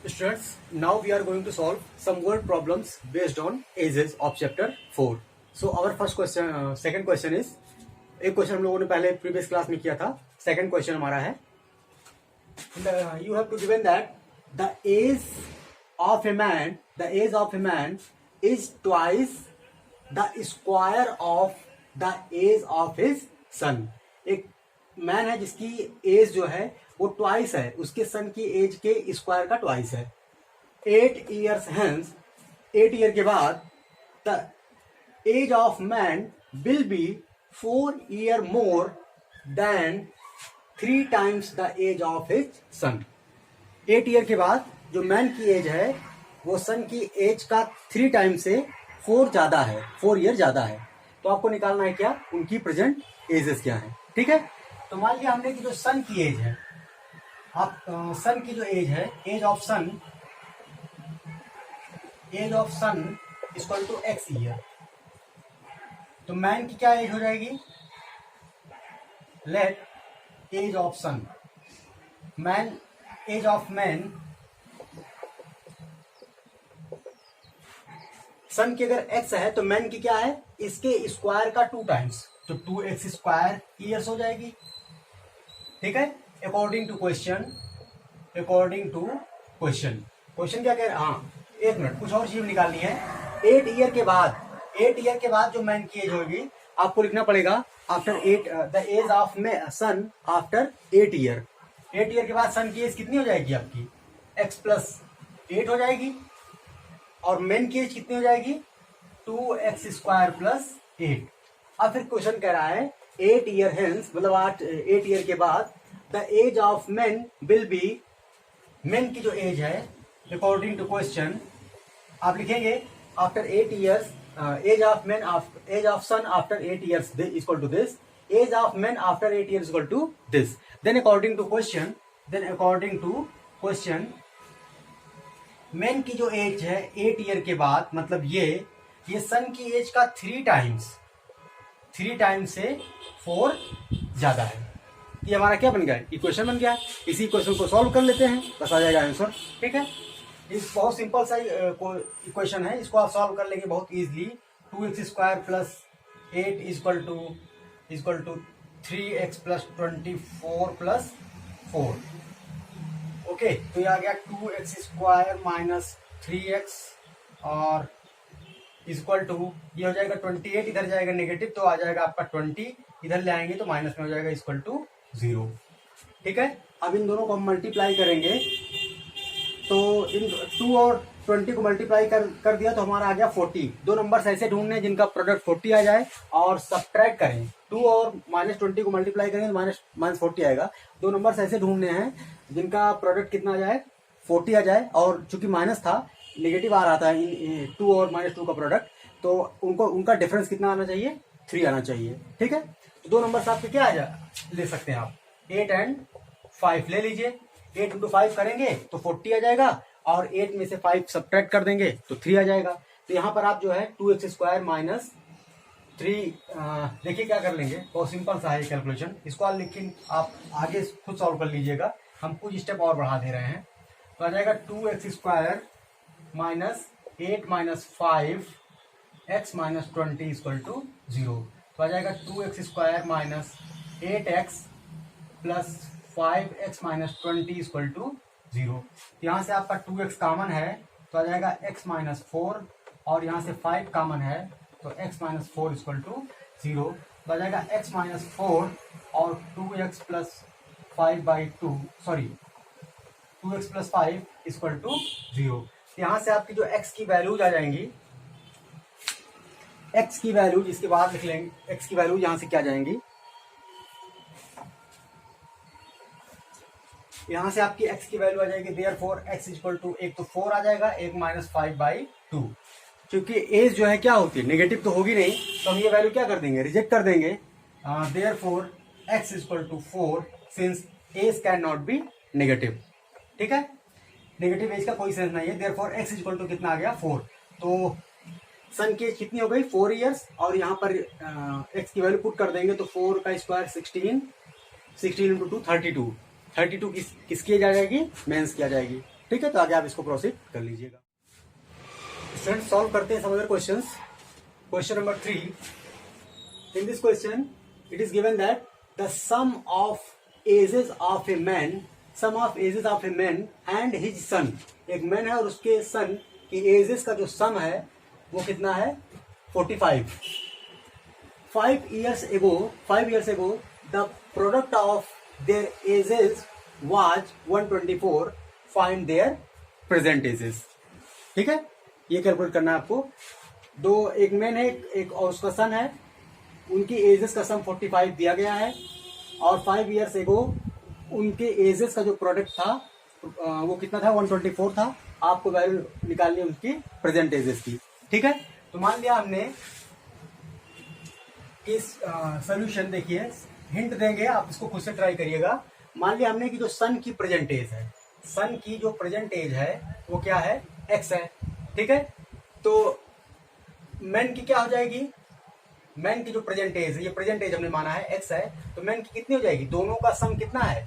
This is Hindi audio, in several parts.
Students, now we are going to solve some word problems based on ages of chapter 4. So our first question, second question is, एक क्वेश्चन हम लोगों ने पहले प्रीवियस क्लास में किया था. सेकंड क्वेश्चन हमारा है, you have to given that the age of a man is twice the square of the age of his son. एक मैन है जिसकी एज जो है वो ट्वाइस है उसके सन की एज के स्क्वायर का ट्वाइस है. 8 years hence, 8 ईयर के बाद the age of man will be 4 year more than 3 times the age of his son. 8 year के बाद जो मैन की एज है वो सन की एज का 3 टाइम से 4 ज्यादा है, 4 ईयर ज्यादा है. तो आपको निकालना है क्या, उनकी प्रेजेंट एजेस क्या है. ठीक है, तो मान लिया हमने कि जो सन की एज है, आप सन की जो एज है, age of son equal to x year. तो मैन की क्या एज हो जाएगी, let age of son, man age of man, son की अगर x है तो मैन की क्या है, इसके स्क्वायर का 2 टाइम्स, तो 2x स्क्वायर ईयर्स हो जाएगी. ठीक है, अकॉर्डिंग टू क्वेश्चन क्या कह रहे हैं. हाँ, एक मिनट, कुछ और चीज निकालनी है. 8 ईयर के बाद जो मैन की एज होगी, आपको लिखना पड़ेगा after 8 the age of son after 8 year. 8 year के बाद सन की एज कितनी हो जाएगी आपकी, x प्लस 8 हो जाएगी. और मैन की एज कितनी हो जाएगी, 2x स्क्वायर प्लस 8. अब फिर क्वेश्चन कह रहा है 8 ईयर हेंस, मतलब 8 ईयर के बाद the age of man will be, man की जो एज है अकॉर्डिंग टू क्वेश्चन आप लिखेंगे after 8 years, age of son after 8 years equal to this, age of man after 8 years equal to this. Then according to question man की जो एज है 8 ईयर के बाद, मतलब ये सन की एज का 3 टाइम्स से 4 ज्यादा है. ये हमारा क्या बन गया, इक्वेशन बन गया. इसी इक्वेशन को सॉल्व कर लेते हैं, बस आ जाएगा आंसर. ठीक है, इस बहुत सिंपल सा इक्वेशन है, इसको आप सॉल्व कर लेंगे बहुत easily. 2x square plus 8 equal to 3x plus 24 plus 4. Okay, तो ये आ गया 2x स्क्वायर माइनस 3x और इक्वल टू, ये हो जाएगा 28, इधर जाएगा नेगेटिव तो आ जाएगा आपका 20, इधर ले आएंगे तो माइनस में हो जाएगा इक्वल टू 0. ठीक है, अब इन दोनों को हम मल्टीप्लाई करेंगे तो इन 2 और 20 को मल्टीप्लाई कर दिया तो हमारा आ गया 40. दो नंबर्स ऐसे ढूंढने जिनका प्रोडक्ट 40 आ जाए और सब्ट्रैक्ट करें. 2 और -20 को मल्टीप्लाई करेंगे तो माइनस 40 आएगा. दो नंबर्स ऐसे ढूंढने हैं जिनका प्रोडक्ट कितना आ जाए, 40 आ जाए, और चूंकि माइनस था, नेगेटिव आ रहा था 2 और -2 का प्रोडक्ट, तो उनका डिफरेंस कितना आना चाहिए, 3 आना चाहिए. ठीक है, तो दो नंबर्स आपके क्या ले सकते हैं आप, 8 एंड 5 ले लीजिए. 8 इंटू 5 करेंगे तो 40 आ जाएगा, और 8 में से 5 सब्ट्रैक्ट कर देंगे तो 3 आ जाएगा. तो यहाँ पर आप जो है 2x स्क्वायर माइनस 3, देखिए क्या कर लेंगे, बहुत सिंपल सा है कैलकुलेशन. इसको आप लेकिन आप आगे खुद सॉल्व कर लीजिएगा, हम कुछ स्टेप और बढ़ा दे रहे हैं. तो आ जाएगा 2x square minus 8 minus 5 x minus 20 equal to 0. तो आ जाएगा 2x square minus 8x plus 5x minus 20 equal to 0. यहाँ से आपका 2x कॉमन है तो आ जाएगा x माइनस 4, और यहाँ से 5 कॉमन है तो x माइनस 4 इक्वल टू 0. तो आ जाएगा x माइनस 4 और 2x plus 5/2, sorry 2x plus 5 equal to 0. यहाँ से आपकी जो x की वैल्यूज आ जाएंगी, x की वैल्यूज इसके बाद लिख लेंगे. x की वैल्यूज यहाँ से क्या जाएंगी, यहाँ से आपकी x की वैल्यू आ जाएगी, देयरफॉर x इक्वल टू, एक तो 4 आ जाएगा, एक -5/2. क्योंकि एज जो है क्या होती है, नेगेटिव तो होगी नहीं, तो हम ये वैल्यू क्या कर देंगे, रिजेक्ट कर देंगे. Therefore x equal to 4 since age can not be negative. ठीक है, नेगेटिव एज का कोई सेंस नहीं है. देयरफॉर x इक्वल टू कितना आ गया, 4. तो सन की एज कितनी हो गई, 4 ईयर्स, और यहाँ पर x की वैल्यू पुट कर देंगे तो 4 का स्क्वायर 16 इंटू 2 32. 32 किसकी एज आ जाएगी, मेंस की आ जाएगी. ठीक है, तो आगे आप इसको प्रोसीड कर लीजिएगा। स्टूडेंट सॉल्व करते हैं some other questions. Question number 3, in this question it is given that the sum of ages of a man and his son, एक मैन है और उसके सन की एजेस का जो सम है वो कितना है 45। 5 years ago the product of their ages was 124, find their present ages। ठीक है, ये कैलकुलेट करना है आपको। दो, एक मैन है एक और उसका सन है, उनकी एजेस का सम 45 दिया गया है और 5 years ago उनके एजेस का जो प्रोडक्ट था वो कितना था 124 था। आपको वैल्यू निकालनी है उनकी प्रेजेंट एजेस की। ठीक है, तो मान लिया हमने इस सोल्यूशन, देखिए हिंट देंगे, आप इसको खुद से ट्राई करिएगा। मान लिया हमने कि जो सन की प्रेजेंट एज है, सन की जो प्रेजेंट एज है वो क्या है x है। ठीक है, तो मैन की क्या हो जाएगी, मैन की जो प्रेजेंट एज है, ये प्रेजेंट एज हमने माना है x है, तो मैन की कितनी हो जाएगी, दोनों का सम कितना है,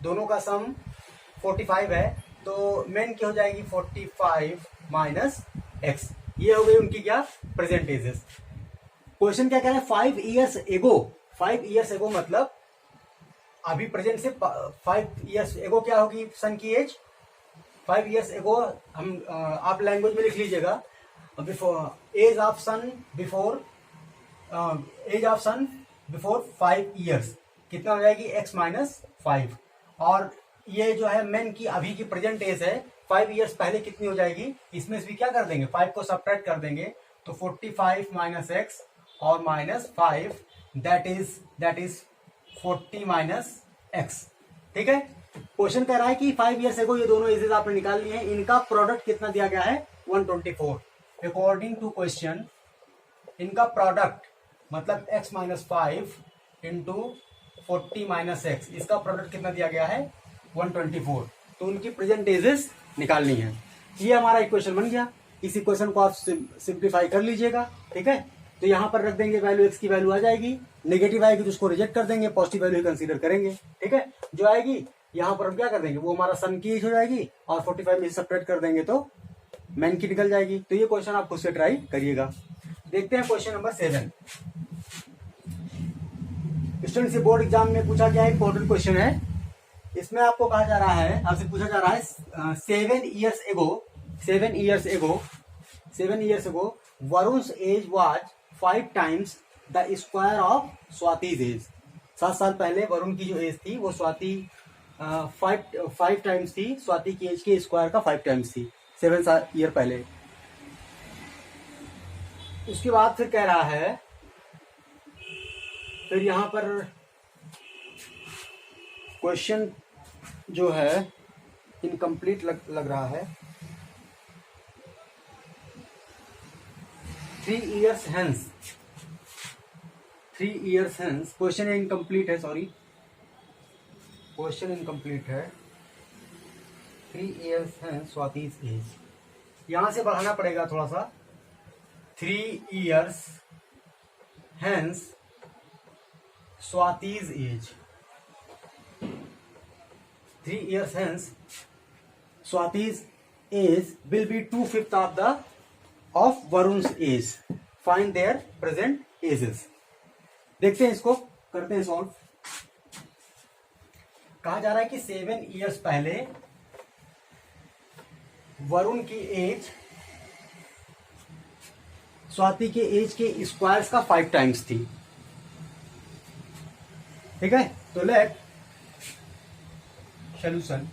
दोनों का सम 45 है, तो मैन की हो जाएगी 45 माइनस x। ये हो गई उनकी क्या प्रेजेंट एजेस। क्वेश्चन क्या कह रहा है 5 years ago, 5 years ago मतलब अभी प्रेजेंट से 5 years ago क्या होगी सन की एज, 5 years ago हम आप लैंग्वेज में लिख लीजिएगा, before age of son before age of son before 5 years कितना हो जाएगी x माइनस 5। और ये जो है मैन की अभी की प्रेजेंट एज है 5 years पहले कितनी हो जाएगी, इसमें से भी क्या कर देंगे 5 को सब्ट्रैक्ट कर देंगे, तो 45 माइनस x और minus 5 that is 40 minus x। ठीक है, क्वेश्चन कह रहा है कि 5 years ago ये दोनों एजेस आपने निकाल लिए हैं, इनका प्रोडक्ट कितना दिया गया है 124। अकॉर्डिंग टू क्वेश्चन इनका प्रोडक्ट मतलब x minus 5 into 40 minus x, इसका प्रोडक्ट कितना दिया गया है 124, तो उनकी प्रेजेंट एजेस निकालनी है। ये हमारा इक्वेशन बन गया। इस इक्वेशन को आप सिंप्लीफाई कर लीजिएगा। ठीक है, तो यहाँ पर रख देंगे वैल्यू, x की वैल्यू आ जाएगी, नेगेटिव आएगी तो उसको रिजेक्ट कर देंगे, पॉजिटिव वैल्यू कंसीडर करेंगे। ठीक है, जो आएगी यहाँ पर हम क्या कर देंगे, वो हमारा सन की एज हो जाएगी और 45 में सब्ट्रैक्ट कर देंगे तो मैन की निकल जाएगी। तो ये क्वेश्चन आप खुद से ट्राई करिएगा। देखते हैं क्वेश्चन नंबर 7। स्टूडेंट से बोर्ड एग्जाम में पूछा गया इंपॉर्टेंट क्वेश्चन है। इसमें आपको कहा जा रहा है, आपसे पूछा जा रहा है 7 years ago Varun's age was 5 times the square of Swati's age. 7 साल पहले वरुण की जो एज थी वो स्वाति 5 टाइम्स थी, स्वाति की एज के स्क्वायर का 5 टाइम्स थी 7 ईयर पहले। उसके बाद फिर कह रहा है, फिर यहां पर क्वेश्चन जो है इनकम्प्लीट लग रहा है। 3 years hence क्वेश्चन इनकम्प्लीट है, सॉरी क्वेश्चन इनकम्प्लीट है। 3 years hence स्वाति's एज, यहां से बढ़ाना पड़ेगा थोड़ा सा। 3 years hence Swati's age, 3 years hence Swati's age will be 2/5 of Varun's age, find their present ages। देखते हैं, इसको करते हैं सॉल्व। कहा जा रहा है कि 7 years पहले वरुण की एज स्वाति के एज के स्क्वायर्स का 5 टाइम्स थी। ठीक है, तो लेट सॉल्यूशन।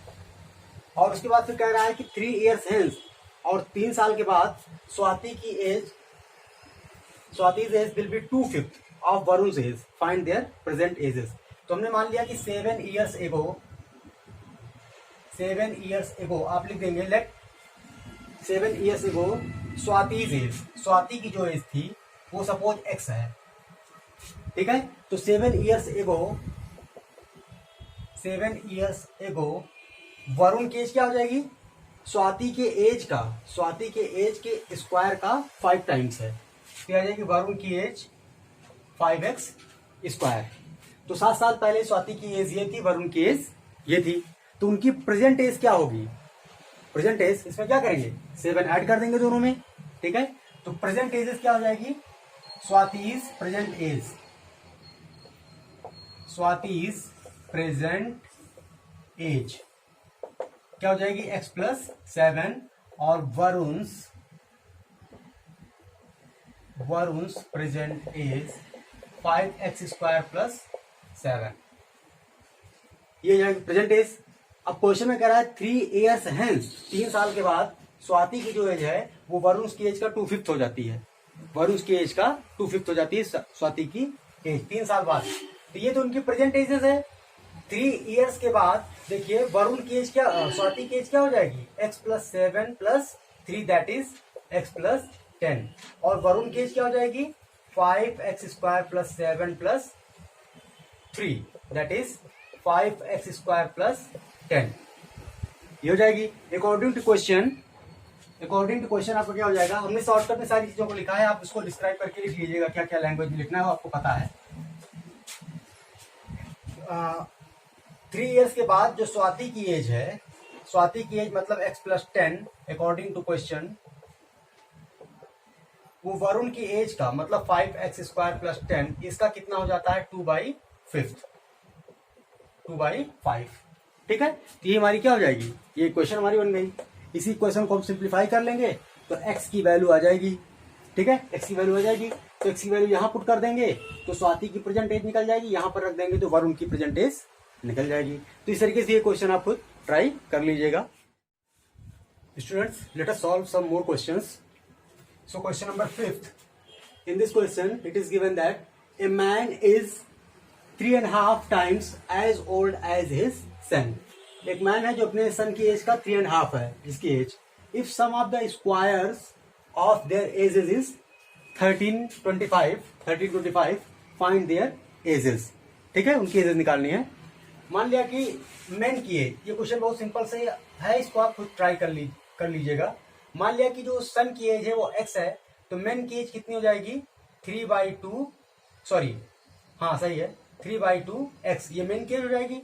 और उसके बाद फिर कह रहा है कि 3 years hence, और 3 साल के बाद Swati's age will be 2/5 of Varun's age, find their present ages. तो हमने मान लिया कि 7 years ago आप लिख देंगे, let 7 years ago Swati's age, Swati की जो एज थी वो सपोज x है। ठीक है, तो 7 years ago वरुण की एज क्या हो जाएगी, स्वाति के एज के स्क्वायर का 5 टाइम्स है, क्या आ जाएगी वरुण की एज 5x स्क्वायर। तो 7 साल पहले स्वाति की एज ये थी, वरुण की एज ये थी, तो उनकी प्रेजेंट एज क्या होगी, प्रेजेंट एज, इसमें क्या करेंगे 7 ऐड कर देंगे दोनों में, ठीक है। तो प्रेजेंट एज क्या हो जाएगी, Swati's present as, Swati's present as क्या हो जाएगी x+7 और वरुण्स प्रेजेंट एज 5x² + 7, ये जाएगी प्रेजेंट एज। अब क्वेश्चन में कह रहा है 3 years hence, 3 साल के बाद स्वाति की जो एज है वो वरुण की एज का 2/5 हो जाती है, वरुण की एज का 2/5 हो जाती है स्वाति की एज 3 साल बाद। तो ये तो उनकी प्रेजेंट एजेस है। 3 years के बाद देखिए वरुण की एज क्या, स्वाति की एज क्या हो जाएगी x+7 + 3 दैट इज x+10, और वरुण की एज क्या हो जाएगी 5x² + 7 + 3 दैट इज 5x² + 10, ये हो जाएगी। अकॉर्डिंग टू क्वेश्चन आपको क्या हो जाएगा, हमने शॉर्टकट में सारी चीजों को लिखा है, आप इसको डिस्क्राइब करके लिख लीजिएगा, क्या क्या लैंग्वेज में लिखना है वो आपको पता है। 3 years के बाद जो स्वाति की एज है, स्वाति की एज मतलब x+10 अकॉर्डिंग टू क्वेश्चन, वो वरुण की एज का मतलब 5x² + 10, इसका कितना हो जाता है 2/5, 2/5, ठीक है। तो ये हमारी क्या हो जाएगी, ये क्वेश्चन हमारी बन गई। इसी क्वेश्चन को हम सिंप्लीफाई कर लेंगे तो x की वैल्यू आ जाएगी, ठीक है, x की वैल्यू आ जाएगी। तो x की वैल्यू यहां पुट कर देंगे तो स्वाति की प्रेजेंट एज निकल जाएगी, यहां पर रख देंगे तो वरुण की प्रेजेंट एज निकल जाएगी। तो इस तरीके से ये क्वेश्चन आप खुद ट्राई कर लीजिएगा। Students, let us solve some more questions. So question number 5th, in this question it is given that a man is 3.5 times as old as his son. एक मैन है जो अपने सन की एज का 3.5 है, जिसकी age, if sum of the squares of their ages is 1325, find their ages, ठीक है, उनकी एजेस निकालनी है। मान लिया कि मेन की एज, ये क्वेश्चन बहुत सिंपल से है, इसको आप खुद ट्राई कर लीजिएगा। मान लिया कि जो सन की एज है वो x है, तो मेन की एज कितनी हो जाएगी 3/2, सॉरी हाँ सही है 3/2x, ये मेन की एज हो जाएगी।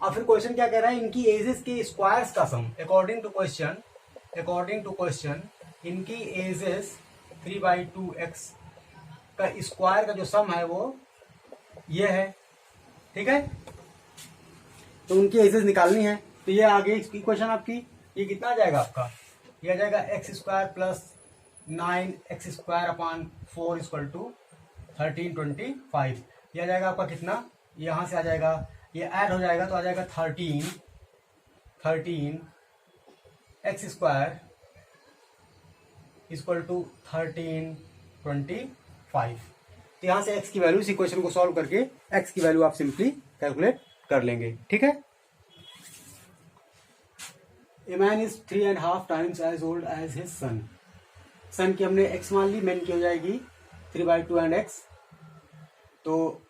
अब फिर क्वेश्चन क्या कह रहा है, इनकी एजेस के स्क्वायर्स का सम, अकॉर्डिंग टू क्वेश्चन इनकी एजेस 3/2x का स्क्वायर का जो सम है वो ये है, ठीक है। तो उनकी एजेस निकालनी है, तो ये आगे इसकी क्वेश्चन आपकी, ये कितना आ जाएगा आपका, ये आ जाएगा x² + 9x² / 4 = 1325, ये आ जाएगा आपका कितना, यहां से आ जाएगा, ये ऐड हो जाएगा तो आ जाएगा 13x² = 1325। तो यहां से x की वैल्यू, इस क्वेश्चन को सॉल्व करके x की वैल्यू आप सिंपली कैलकुलेट कर लेंगे, ठीक है। A man is 3.5 times as old as his son. सन की हमने x मान ली, मेन की हो जाएगी 3/2 and x। तो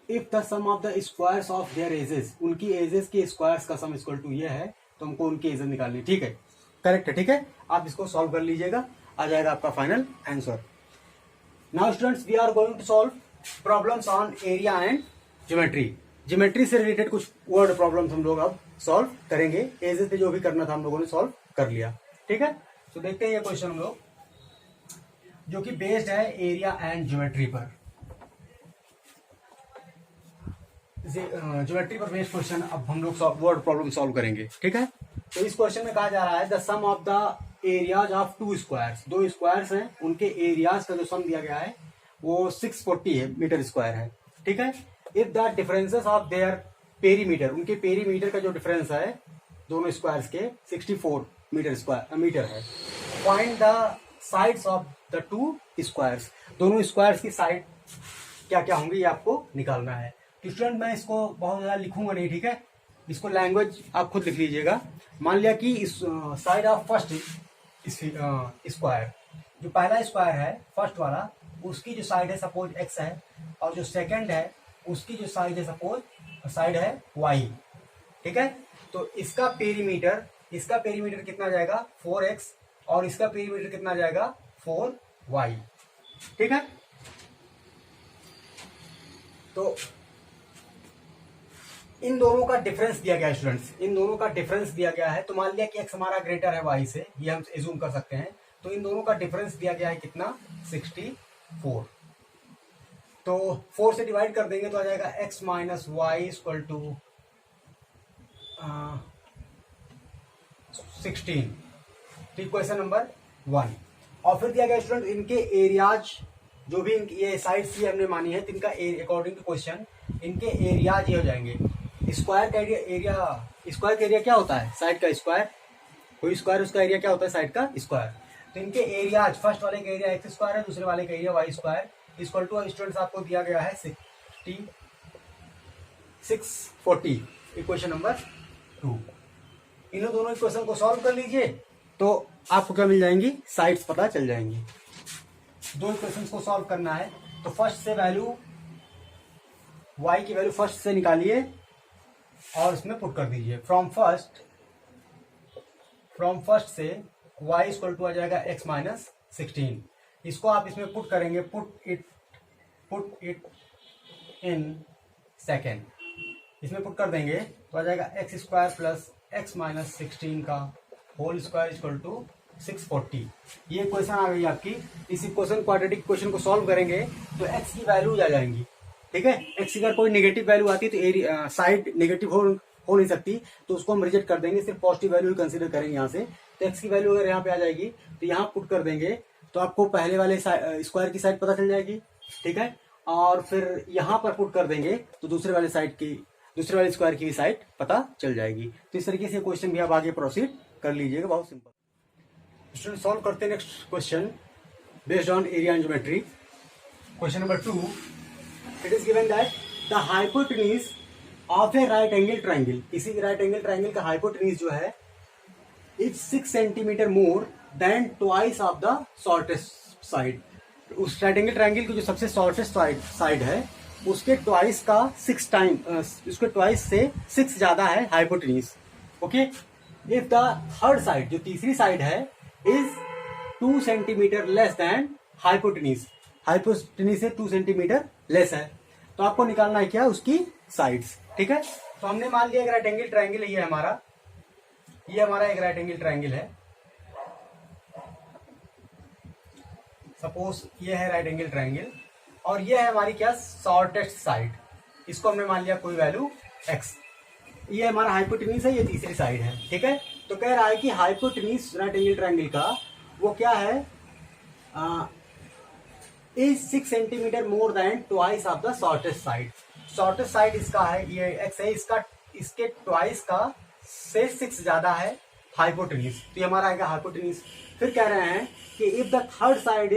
if the sum of the squares of their ages, उनकी एजेस के स्क्वायर्स का सम इक्वल टू ये है, तो हमको उनकी एजेस निकालनी, ठीक है, करेक्ट है, ठीक है। आप इसको सॉल्व कर लीजिएगा, आ जाएगा आपका final answer. Now students, we are going to solve problems on area and geometry से रिलेटेड कुछ वर्ड प्रॉब्लम्स हम लोग अब सॉल्व करेंगे। एजेस पे जो भी करना था हम लोगों ने सॉल्व कर लिया, ठीक है। तो देखते हैं ये क्वेश्चन हम लोग, जो कि बेस्ड है एरिया एंड ज्योमेट्री पर, ज्योमेट्री पर बेस्ड क्वेश्चन अब हम लोग वर्ड प्रॉब्लम सॉल्व करेंगे, ठीक है। तो इस क्वेश्चन में कहा जा रहा है the sum of the areas of 2 squares, 2 squares हैं, उनके एरियाज का जो सम दिया गया है वो 640 मीटर स्क्वायर है, ठीक है। If the differences of their perimeter, उनके पेरीमीटर का जो डिफरेंस है दोनों स्क्वायर्स के 64 मीटर है। Find the sides of the 2 squares, दोनों स्क्वायर्स की साइड क्या क्या होंगी ये आपको निकालना है। तो स्टूडेंट मैं इसको बहुत ज्यादा लिखूंगा नहीं, ठीक है, इसको लैंग्वेज आप खुद लिख लीजिएगा। मान लिया कि इस साइड ऑफ फर्स्ट स्क्वायर, जो पहला स्क्वायर है फर्स्ट वाला, उसकी जो साइड है सपोज x है, और जो सेकंड है उसकी जो साइड है सपोज साइड है y, ठीक है। तो इसका पेरीमीटर कितना जाएगा 4x, और इसका पेरीमीटर कितना जाएगा 4y, ठीक है। तो इन दोनों का डिफरेंस दिया गया है स्टूडेंट्स, इन दोनों का डिफरेंस दिया गया है। तो मान लिया कि x हमारा ग्रेटर है y से, ये हम एज्यूम कर सकते हैं। तो इन दोनों का डिफरेंस दिया गया है कितना, 64। तो 4 से डिवाइड कर देंगे तो आ जाएगा x minus y equal to 16। तो इक्वेशन नंबर 1। और फिर दिया गया स्टूडेंट इनके एरियाज, जो भी ये साइड्स ये हमने मानी है, तो इनका अकॉर्डिंग टू क्वेश्चन इनके एरियाज ये हो जाएंगे। स्क्वायर का एरिया, स्क्वायर का एरिया क्या होता है, साइड का स्क्वायर। कोई स्क्वायर, उसका एरिया क्या होता है, साइड का स्क्वायर। तो इनके एरियाज, फर्स्ट वाले का एरिया एक्स स्क्वायर है, दूसरे वाले का area y square equal to students आपको दिया गया है 640। Equation number 2। इन दोनों इक्वेशन को सॉल्व कर लीजिए तो आपको क्या मिल जाएंगी, साइड्स पता चल जाएंगी। दो इक्वेशंस को सॉल्व करना है तो फर्स्ट से वैल्यू y की वैल्यू फर्स्ट से निकालिए और इसमें पुट कर दीजिए। फ्रॉम फर्स्ट से y इक्वल टू आ जाएगा x माइनस 16। इसको आप इसमें पुट करेंगे, पुट इट इन सेकेंड, इसमें पुट कर देंगे तो आ जाएगा x square plus x minus 16 का होल स्क्वायर इक्वल टू 640। ये क्वेश्चन आ गई आपकी। इस इक्वेशन क्वाड्रेटिक इक्वेशन को सॉल्व करेंगे तो x की वैल्यू आ जाएंगी, ठीक है। x की अगर कोई नेगेटिव वैल्यू आती है तो एरिया साइड नेगेटिव हो नहीं सकती, तो उसको हम रिजेक्ट कर देंगे, सिर्फ पॉजिटिव वैल्यू कंसीडर करेंगे यहाँ से। तो x की वैल्यू अगर यहाँ पे आ जाएगी तो यहाँ पुट कर देंगे तो आपको पहले वाले स्क्वायर की साइड पता चल जाएगी, ठीक है। और फिर यहाँ पर पुट कर देंगे तो दूसरे वाले स्क्वायर की भी साइड पता चल जाएगी। तो इस तरीके से क्वेश्चन भी आप आगे प्रोसीड कर लीजिएगा, बहुत सिंपल। स्टूडेंट सॉल्व करते हैं next question based on area and geometry. Question number 2, it is given that the hypotenuse of A right angle triangle, किसी राइट एंगल ट्राइंगल का हाइपोटेन्यूज जो है is 6 centimetre more than twice of the shortest side. उस राइट एंगल ट्राइंगल की जो सबसे शॉर्टेस्ट साइड है उसके ट्वाइस का 6 टाइम, उसके ट्वाइस से 6 ज्यादा है hypotenuse, okay. If the third side, जो तीसरी साइड है, is 2 centimetre less than hypotenuse, hypotenuse से 2 सेंटीमीटर लेस है, तो आपको निकालना है क्या, उसकी साइड्स, ठीक है। तो हमने मान लिया एक राइट एंगल ट्राइंगल है, ये हमारा एक राइट एंगल ट्राइंगल है। सपोज ये है राइट एंगल ट्राइंगल और ये है हमारी क्या, शॉर्टेस्ट साइड। इसको हमने मान लिया कोई वैल्यू x। ये हमारा हाइपोटेन्यूज है, ये तीसरी साइड है, ठीक है। तो कह रहा है कि हाइपोटेन्यूज राइट एंगल ट्राइंगल का वो क्या है, is 6 centimetre more than twice of the shortest side. Shortest side इसका है, ये x है, इसके ट्वाइस का से 6 ज्यादा है हाइपोटेन्यूज, तो ये हमारा आएगा हाइपोटेन्यूज। फिर कह रहे हैं कि if the third side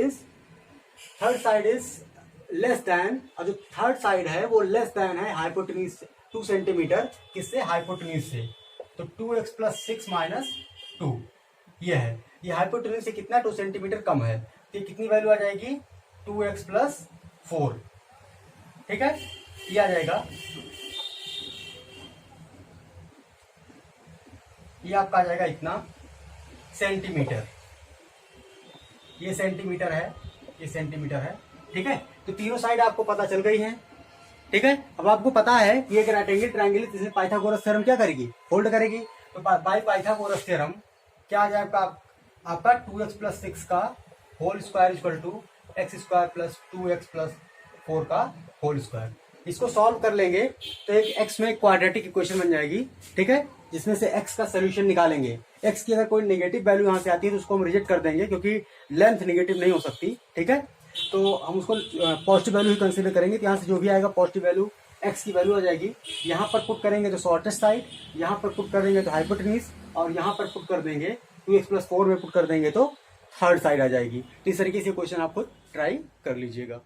is less than, और जो थर्ड साइड है वो लेस देन है हाइपोटेन्यूज 2 सेंटीमीटर, किससे, हाइपोटेन्यूज से। तो 2x प्लस 6 माइनस 2 ये है, ये हाइपोटेन्यूज से कितना, 2 सेंटीमीटर कम है, तो ये कितनी वैल्यू आ जाएगी, 2x प्लस 4, ठीक है। ये आ जाएगा, ये आपका आ जाएगा इतना सेंटीमीटर, ये सेंटीमीटर है, ये सेंटीमीटर है, ठीक है। तो तीनों साइड आपको पता चल गई है, ठीक है। अब आपको पता है कि एक राइट एंगल ट्रायंगल है, जिसमें पाइथागोरस थ्योरम क्या करेगी, होल्ड करेगी। तो बाय पाइथागोरस थ्योरम क्या आ जाएगा आपका 2x प्लस 6 का whole square equal to x square plus 2x plus 4 का होल स्क्वायर। इसको सॉल्व कर लेंगे तो एक x में क्वाड्रेटिक इक्वेशन बन जाएगी, ठीक है, जिसमें से x का सोल्यूशन निकालेंगे। x की अगर कोई नेगेटिव वैल्यू यहाँ से आती है तो उसको हम रिजेक्ट कर देंगे, क्योंकि लेंथ नेगेटिव नहीं हो सकती, ठीक है। तो हम उसको पॉजिटिव वैल्यू ही कंसीडर करेंगे। तो यहाँ से जो भी आएगा पॉजिटिव वैल्यू, x की वैल्यू आ जाएगी। यहाँ पर पुट करेंगे तो शॉर्टेस्ट साइड, यहाँ पर पुट कर देंगे तो हाइपोटेन्यूज, और यहाँ पर पुट कर देंगे 2x प्लस 4 में पुट कर देंगे तो थर्ड साइड आ जाएगी। तो इस तरीके से क्वेश्चन आप खुद ट्राई कर लीजिएगा।